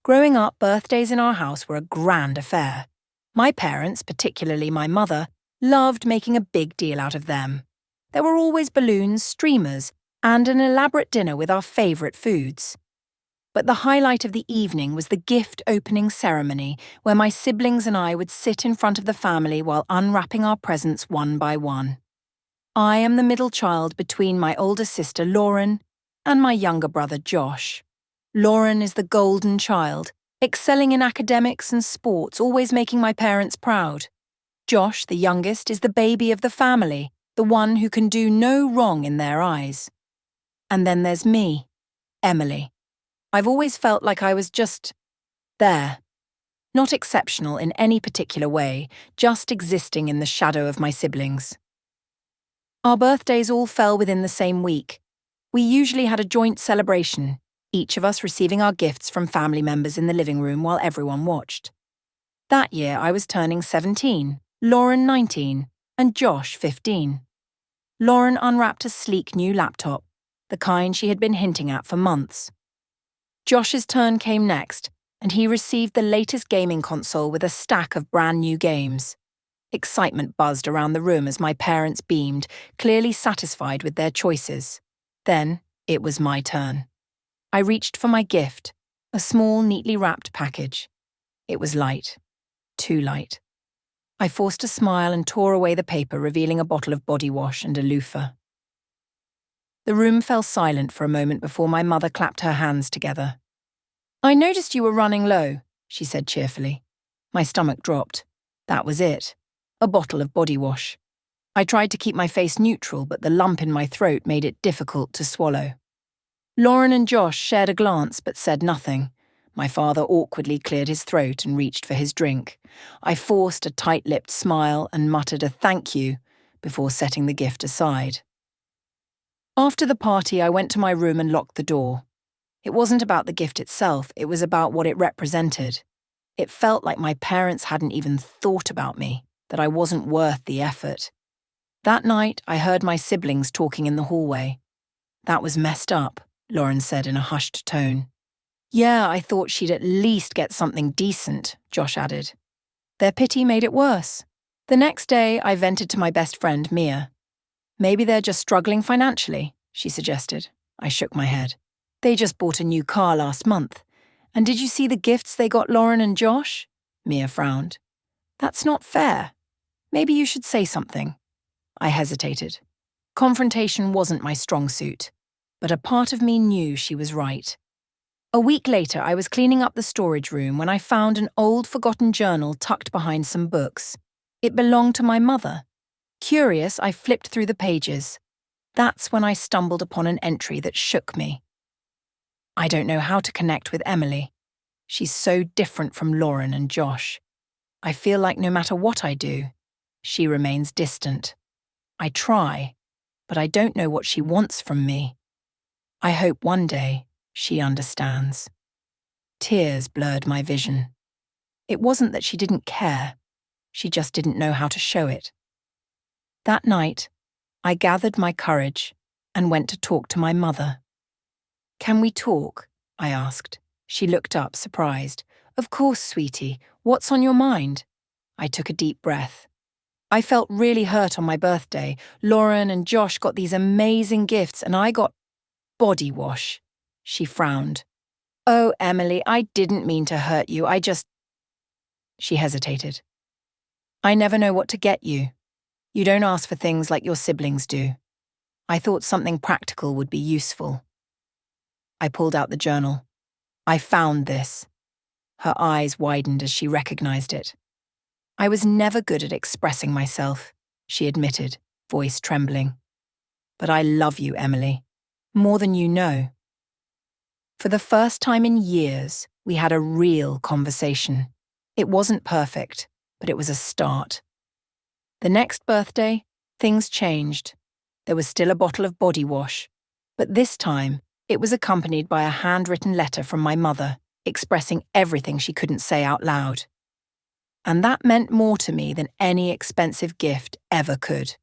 Growing up, birthdays in our house were a grand affair. My parents, particularly my mother, loved making a big deal out of them. There were always balloons, streamers, and an elaborate dinner with our favourite foods. But the highlight of the evening was the gift opening ceremony, where my siblings and I would sit in front of the family while unwrapping our presents one by one. I am the middle child between my older sister Lauren and my younger brother Josh. Lauren is the golden child, excelling in academics and sports, always making my parents proud. Josh, the youngest, is the baby of the family, the one who can do no wrong in their eyes. And then there's me, Emily. I've always felt like I was just there. Not exceptional in any particular way, just existing in the shadow of my siblings. Our birthdays all fell within the same week. We usually had a joint celebration, each of us receiving our gifts from family members in the living room while everyone watched. That year I was turning 17, Lauren 19, and Josh 15. Lauren unwrapped a sleek new laptop, the kind she had been hinting at for months. Josh's turn came next, and he received the latest gaming console with a stack of brand new games. Excitement buzzed around the room as my parents beamed, clearly satisfied with their choices. Then it was my turn. I reached for my gift, a small, neatly wrapped package. It was light. Too light. I forced a smile and tore away the paper, revealing a bottle of body wash and a loofah. The room fell silent for a moment before my mother clapped her hands together. "I noticed you were running low," she said cheerfully. My stomach dropped. That was it. A bottle of body wash. I tried to keep my face neutral, but the lump in my throat made it difficult to swallow. Lauren and Josh shared a glance but said nothing. My father awkwardly cleared his throat and reached for his drink. I forced a tight-lipped smile and muttered a thank you before setting the gift aside. After the party, I went to my room and locked the door. It wasn't about the gift itself, it was about what it represented. It felt like my parents hadn't even thought about me, that I wasn't worth the effort. That night, I heard my siblings talking in the hallway. "That was messed up," Lauren said in a hushed tone. "Yeah, I thought she'd at least get something decent," Josh added. Their pity made it worse. The next day, I vented to my best friend, Mia. "Maybe they're just struggling financially," she suggested. I shook my head. "They just bought a new car last month. And did you see the gifts they got Lauren and Josh?" Mia frowned. "That's not fair. Maybe you should say something." I hesitated. Confrontation wasn't my strong suit, but a part of me knew she was right. A week later, I was cleaning up the storage room when I found an old forgotten journal tucked behind some books. It belonged to my mother. Curious, I flipped through the pages. That's when I stumbled upon an entry that shook me. "I don't know how to connect with Emily. She's so different from Lauren and Josh. I feel like no matter what I do, she remains distant. I try, but I don't know what she wants from me. I hope one day she understands." Tears blurred my vision. It wasn't that she didn't care. She just didn't know how to show it. That night, I gathered my courage and went to talk to my mother. "Can we talk?" I asked. She looked up, surprised. "Of course, sweetie. What's on your mind?" I took a deep breath. I felt really hurt on my birthday. Lauren and Josh got these amazing gifts and I got body wash. She frowned. "Oh, Emily, I didn't mean to hurt you. She hesitated. "I never know what to get you. You don't ask for things like your siblings do. I thought something practical would be useful." I pulled out the journal. "I found this." Her eyes widened as she recognized it. "I was never good at expressing myself," she admitted, voice trembling. "But I love you, Emily, more than you know." For the first time in years, we had a real conversation. It wasn't perfect, but it was a start. The next birthday, things changed. There was still a bottle of body wash, but this time it was accompanied by a handwritten letter from my mother, expressing everything she couldn't say out loud. And that meant more to me than any expensive gift ever could.